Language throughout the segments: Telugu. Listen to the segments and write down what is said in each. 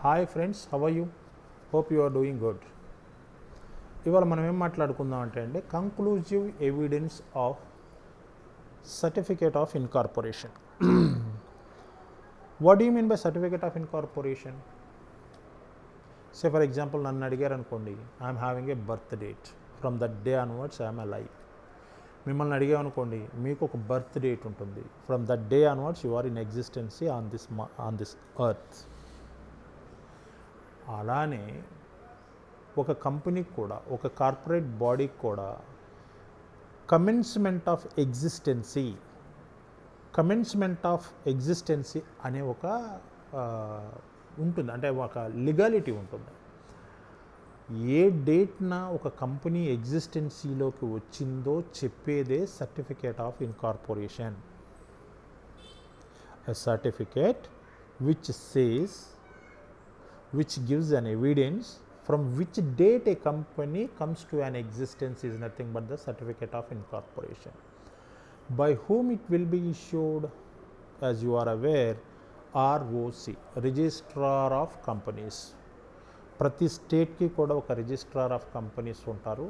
Hi friends, how are you? Hope you are doing good. ఇవాళ మనం ఏం మాట్లాడుకుందాం అంటే అండి, conclusive evidence of certificate of incorporation. What do you mean by certificate of incorporation? Say for example నన్ను అడిగారు అనుకోండి, I'm having a birth date, from that day onwards I'm alive. మిమ్మల్ని అడిగామనుకోండి, మీకు ఒక బర్త్ డేట్ ఉంటుంది, from that day onwards you are in existence on this earth. అలానే ఒక కంపెనీకి కూడా, ఒక కార్పొరేట్ బాడీకి కూడా కమెన్స్మెంట్ ఆఫ్ ఎగ్జిస్టెన్సీ అనే ఒక ఉంటుంది, అంటే ఒక లీగాలిటీ ఉంటుంది. ఏ డేట్న ఒక కంపెనీ ఎగ్జిస్టెన్సీలోకి వచ్చిందో చెప్పేదే certificate of incorporation. A certificate which gives an evidence from which date a company comes to an existence is nothing but the certificate of incorporation. By whom it will be issued? As you are aware, ROC, Registrar of Companies. ప్రతి స్టేట్కి కూడా ఒక రిజిస్ట్రార్ ఆఫ్ కంపెనీస్ ఉంటారు.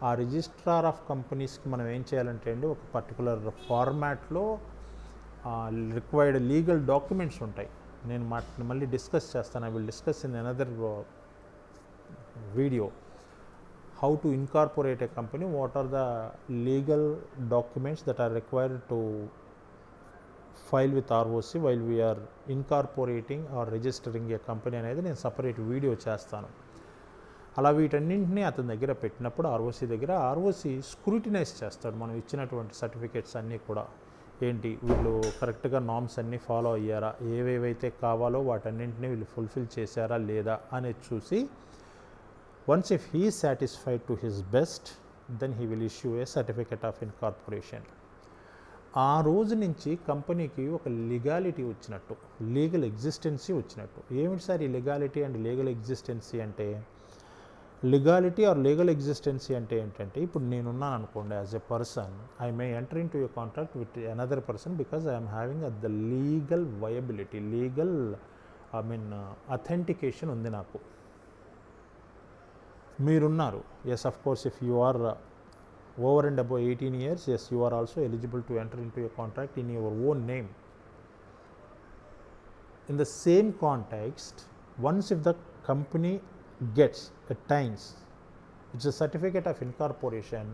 ఆ రిజిస్ట్రార్ ఆఫ్ కంపెనీస్కి మనం ఏం చేయాలంటే అండి, ఒక పర్టికులర్ ఫార్మాట్లో రిక్వైర్డ్ లీగల్ డాక్యుమెంట్స్ ఉంటాయి. నేను మళ్ళీ డిస్కస్ చేస్తాను. I will discuss in another video how to incorporate a company, what are the legal documents that are required to file with ROC while we are incorporating or registering a company అనేది నేను సపరేట్ వీడియో చేస్తాను. అలా వీటన్నింటినీ అతని దగ్గర పెట్టినప్పుడు ఆర్ఓసి దగ్గర, ఆర్ఓసి స్క్రూటినైజ్ చేస్తాడు మనం ఇచ్చినటువంటి సర్టిఫికేట్స్ అన్నీ కూడా. ఏంటి, వీళ్ళు కరెక్ట్గా నామ్స్ అన్నీ ఫాలో అయ్యారా, ఏవేవైతే కావాలో వాటన్నింటినీ వీళ్ళు ఫుల్ఫిల్ చేశారా లేదా అనేది చూసి, once if he satisfied to his best, then he will issue a certificate of incorporation. ఆ రోజు నుంచి కంపెనీకి ఒక లీగాలిటీ వచ్చినట్టు, లీగల్ ఎగ్జిస్టెన్సీ వచ్చినట్టు. ఏమిటి సార్ ఈ లీగాలిటీ అండ్ లీగల్ ఎగ్జిస్టెన్సీ అంటే? లీగాలిటీ ఆర్ లీగల్ ఎగ్జిస్టెన్సీ అంటే ఏంటంటే, ఇప్పుడు నేనున్నాను అనుకోండి, as a person I may enter in to a contract with another person because I'm having the legal viability, legal authentication ఉంది నాకు. మీరున్నారు, yes of course if you are over and above 18 years, yes you are also eligible to enter in to a contract in your own name. In the same context, once if the company attains it's a certificate of incorporation,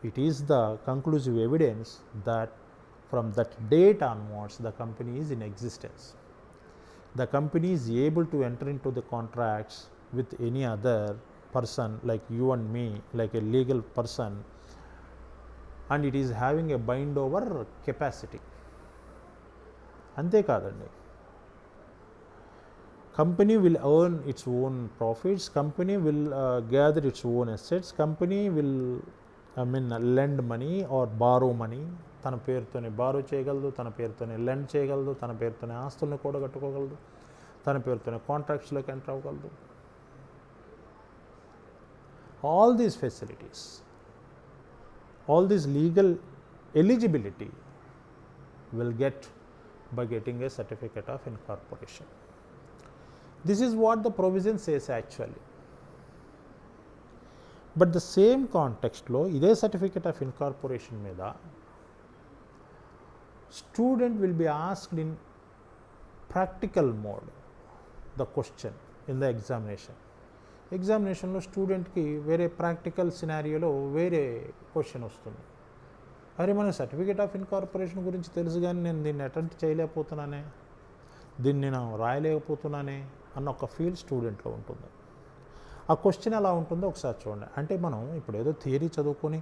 it is the conclusive evidence that from that date onwards the company is in existence. The company is able to enter into the contracts with any other person like you and me, like a legal person, and it is having a bind over capacity. అంతే కాదండి, company will earn its own profits, company will gather its own assets, company will lend money or borrow money. తన పేరుతోనే బారో చేయగలదు, తన పేరుతోనే లెండ్ చేయగలదు, తన పేరుతోనే ఆస్తులను కూడా కట్టుకోగలదు, తన పేరుతోనే కాంట్రాక్ట్స్లోకి ఎంటర్ అవ్వగలదు. All these facilities, all these legal eligibility will get by getting a certificate of incorporation. This is what the provision says actually. But the same context లో ఇదే సర్టిఫికేట్ ఆఫ్ ఇన్కార్పొరేషన్ మీద student will be asked in practical mode the question in the ఎగ్జామినేషన్లో స్టూడెంట్కి వేరే ప్రాక్టికల్ సినారియోలో వేరే క్వశ్చన్ వస్తుంది. అరే, మన సర్టిఫికేట్ ఆఫ్ ఇన్కార్పొరేషన్ గురించి తెలుసు కానీ నేను దీన్ని అటెంప్ట్ చేయలేకపోతున్నానే, దీన్ని నేను రాయలేకపోతున్నానే అన్న ఒక ఫీల్ స్టూడెంట్లో ఉంటుంది. ఆ క్వశ్చన్ ఎలా ఉంటుందో ఒకసారి చూడండి. అంటే మనం ఇప్పుడు ఏదో థియరీ చదువుకొని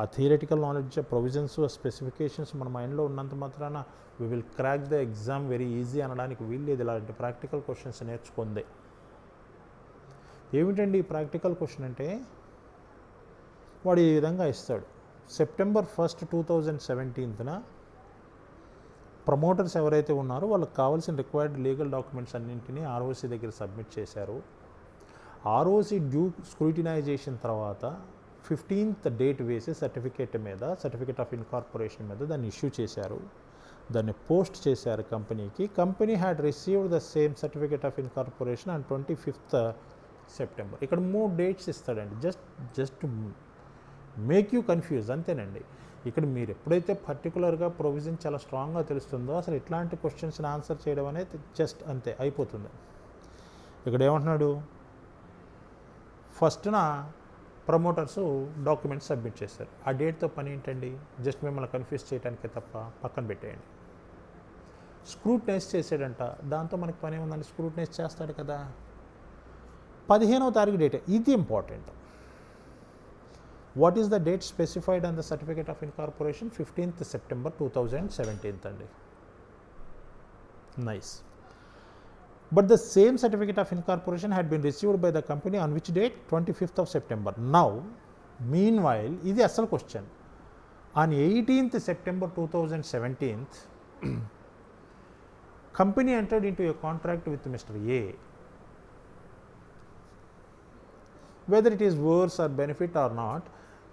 ఆ థియరిటికల్ నాలెడ్జ్, ప్రొవిజన్స్, స్పెసిఫికేషన్స్ మన మైండ్లో ఉన్నంత మాత్రాన we will crack the exam very easy అనడానికి వీల్లేదు. ఇలాంటి ప్రాక్టికల్ క్వశ్చన్స్ నేర్చుకుందే. ఏమిటండి ఈ ప్రాక్టికల్ క్వశ్చన్ అంటే, వాడు ఈ విధంగా ఇస్తాడు. September 1st, 2017 ప్రమోటర్స్ ఎవరైతే ఉన్నారో వాళ్ళకి కావాల్సిన రిక్వైర్డ్ లీగల్ డాక్యుమెంట్స్ అన్నింటినీ ఆర్ఓసి దగ్గర సబ్మిట్ చేశారు. ఆర్ఓసి డ్యూ స్క్రూటినైజేషన్ తర్వాత 15th డేట్ వేసి సర్టిఫికేట్ ఆఫ్ ఇన్కార్పొరేషన్ మీద దాన్ని ఇష్యూ చేశారు. దాన్ని పోస్ట్ చేశారు కంపెనీకి. Company had received the same certificate of incorporation on 25th September. ఇక్కడ 3 డేట్స్ ఇస్తాడండి, జస్ట్ మేక్ యూ కన్ఫ్యూజ్ అంతేనండి. ఇక్కడ మీరు ఎప్పుడైతే పర్టికులర్గా ప్రొవిజన్ చాలా స్ట్రాంగ్గా తెలుస్తుందో అసలు ఇట్లాంటి క్వశ్చన్స్ని ఆన్సర్ చేయడం అనేది జస్ట్ అంతే అయిపోతుంది. ఇక్కడ ఏమంటున్నాడు, ఫస్ట్న ప్రమోటర్స్ డాక్యుమెంట్స్ సబ్మిట్ చేశారు. ఆ డేట్తో పని ఏంటండి, జస్ట్ మిమ్మల్ని కన్ఫ్యూజ్ చేయడానికే తప్ప పక్కన పెట్టేయండి. స్క్రూటనైజ్ చేసాడంట, దాంతో మనకి పని ఉందండి, స్క్రూటనైజ్ చేస్తాడు కదా. 15వ తారీఖు డేట్, ఇది important. What is the date specified on the certificate of incorporation? 15th September 2017 అండి. Nice. But the same certificate of incorporation had been received by the company on which date? 25th of September. Now, meanwhile, ఇది అసలు question. On 18th September 2017, company entered into a contract with Mr. A. Whether it is worse or benefit or not,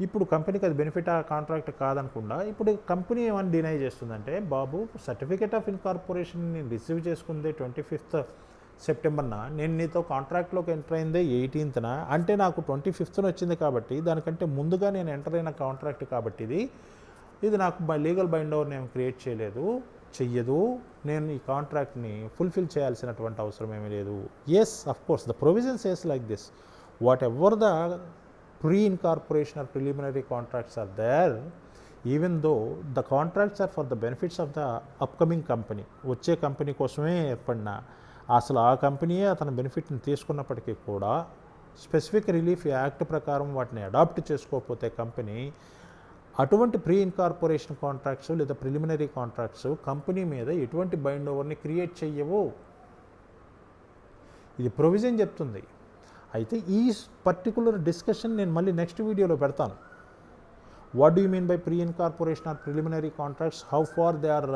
ఇప్పుడు కంపెనీకి అది బెనిఫిట్ ఆ కాంట్రాక్ట్ కాదనకుండా ఇప్పుడు కంపెనీ ఏమని డినై చేస్తుందంటే, బాబు సర్టిఫికేట్ ఆఫ్ ఇన్కార్పొరేషన్ నేను రిసీవ్ చేసుకుంది 25th సెప్టెంబర్న, నేను నీతో కాంట్రాక్ట్లోకి ఎంటర్ అయిందే 18th, అంటే నాకు 25th వచ్చింది కాబట్టి దానికంటే ముందుగా నేను ఎంటర్ అయిన కాంట్రాక్ట్ కాబట్టి ఇది నాకు లీగల్ బైండ్ ఓవర్ నేను క్రియేట్ చెయ్యదు, నేను ఈ కాంట్రాక్ట్ని ఫుల్ఫిల్ చేయాల్సినటువంటి అవసరం ఏమీ లేదు. Yes, of course the provision says like this, whatever the pre-incorporation or preliminary contracts are there, even though the contracts are for the benefits of the upcoming company, వచ్చే కంపెనీ కోసమే ఏర్పడిన, అసలు ఆ కంపెనీయే అతని బెనిఫిట్ని తీసుకున్నప్పటికీ కూడా స్పెసిఫిక్ రిలీఫ్ యాక్ట్ ప్రకారం వాటిని అడాప్ట్ చేసుకోకపోతే కంపెనీ అటువంటి ప్రీ ఇన్కార్పొరేషన్ కాంట్రాక్ట్స్ లేదా ప్రిలిమినరీ కాంట్రాక్ట్స్ కంపెనీ మీద ఎటువంటి బైండ్ ఓవర్ని క్రియేట్ చెయ్యవు. ఇది ప్రొవిజన్ చెప్తుంది. అయితే ఈ పర్టికులర్ డిస్కషన్ నేను మళ్ళీ నెక్స్ట్ వీడియోలో పెడతాను. What do you mean by pre incorporation or preliminary contracts, how far they are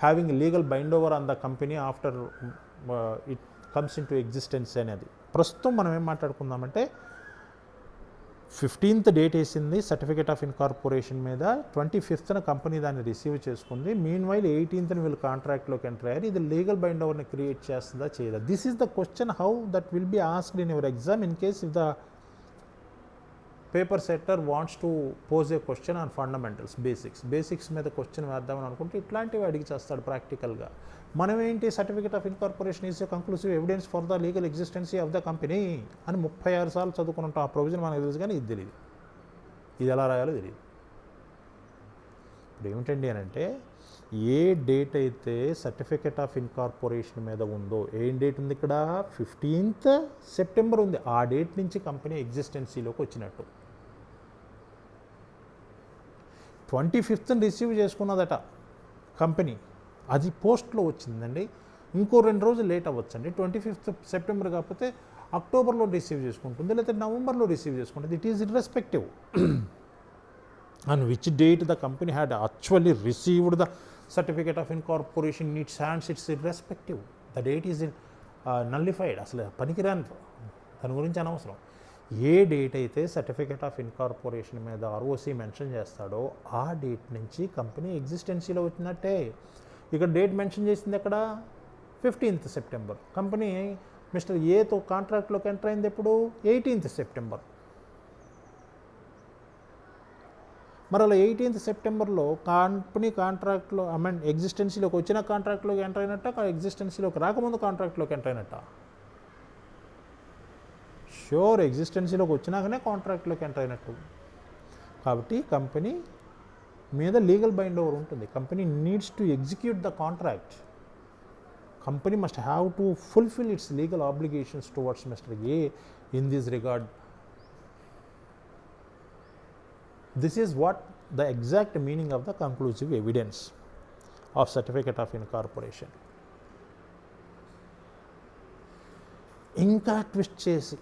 having legal bind over on the company after it comes in to existence అనేది. ప్రస్తుతం మనం ఏం మాట్లాడుకుందామంటే 15th డేట్ వేసింది సర్టిఫికేట్ ఆఫ్ ఇన్కార్పొరేషన్ మీద, 25th కంపెనీ దాన్ని రిసీవ్ చేసుకుంది. మీన్ వైల్ 18th వీళ్ళు కాంట్రాక్ట్లోకి ఎంటర్ అయ్యారు. ఇది లీగల్ బైండ్ ఓవర్ని క్రియేట్ చేస్తుందా చేయదా? This is the question how that will be asked in your exam in case if the paper setter wants to pose a question on fundamentals, basics మీద క్వశ్చన్ వేద్దామని అనుకుంటే ఇట్లాంటివి అడిగి చేస్తాడు ప్రాక్టికల్గా. మనం ఏంటి, certificate of incorporation is a conclusive evidence for the legal existence of the company అని 36 సార్లు చదువుకుని ఉంటాం. ఆ ప్రొవిజన్ మనకు తెలుసు కానీ ఇది తెలియదు, ఇది ఎలా రాయాలో తెలియదు. ఇప్పుడు ఏమిటండి అని అంటే, ఏ డేట్ అయితే సర్టిఫికేట్ ఆఫ్ ఇన్కార్పొరేషన్ మీద ఉందో, ఏం డేట్ ఉంది ఇక్కడ, 15th September ఉంది, ఆ డేట్ నుంచి కంపెనీ ఎగ్జిస్టెన్సీలోకి వచ్చినట్టు. 25th రిసీవ్ చేసుకున్నదట కంపెనీ, అది పోస్ట్లో వచ్చిందండి. ఇంకో 2 రోజులు లేట్ అవ్వచ్చండి. 25th September కాకపోతే అక్టోబర్లో రిసీవ్ చేసుకుంటుంది, లేకపోతే నవంబర్లో రిసీవ్ చేసుకుంటుంది. It is irrespective on which date the company had actually received the certificate of incorporation in its hands, it's irrespective. The date is nullified. అసలు పనికిరాని, దాని గురించి అనవసరం. ఏ డేట్ అయితే సర్టిఫికేట్ ఆఫ్ ఇన్కార్పొరేషన్ మీద ఆర్ఓసి మెన్షన్ చేస్తాడో ఆ డేట్ నుంచి కంపెనీ ఎగ్జిస్టెన్సీలో వచ్చినట్టే. ఇక్కడ డేట్ మెన్షన్ చేసింది ఎక్కడ, 15th September. కంపెనీ మిస్టర్ ఏతో కాంట్రాక్ట్లోకి ఎంటర్ అయింది ఎప్పుడు, 18th September. మరి అలా 18th Septemberలో కంపెనీ కాంట్రాక్ట్లో ఎగ్జిస్టెన్సీలోకి వచ్చిన కాంట్రాక్ట్లోకి ఎంటర్ అయినట్ట, ఎగ్జిస్టెన్సీలోకి రాకముందు కాంట్రాక్ట్లోకి ఎంటర్ అయినట్ట? ష్యూర్, ఎగ్జిస్టెన్సీలోకి వచ్చినాకనే కాంట్రాక్ట్లోకి ఎంటర్ అయినట్టు. కాబట్టి కంపెనీ మీద లీగల్ బైండ్ ఓవర్ ఉంటుంది. Company needs to execute the contract. Company must have to fulfil it's legal obligations towards mister A in this regard. This is what the exact meaning of the conclusive evidence of certificate of incorporation. ఇంకా ట్విస్ట్ చేసి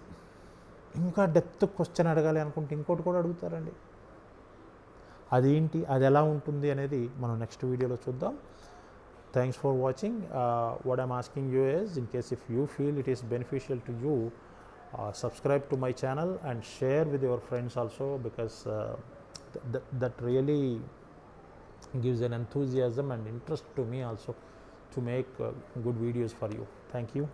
ఇంకా డెప్త్ క్వశ్చన్ అడగాలి అనుకుంటే ఇంకోటి కూడా అడుగుతారండి. అదేంటి, అది ఎలా ఉంటుంది అనేది మనం నెక్స్ట్ వీడియోలో చూద్దాం. Thanks for watching. What I'm asking you is, in case if you feel it is beneficial to you, subscribe to my channel and share with your friends also, because that really gives an enthusiasm and interest to me also to make good videos for you. Thank you.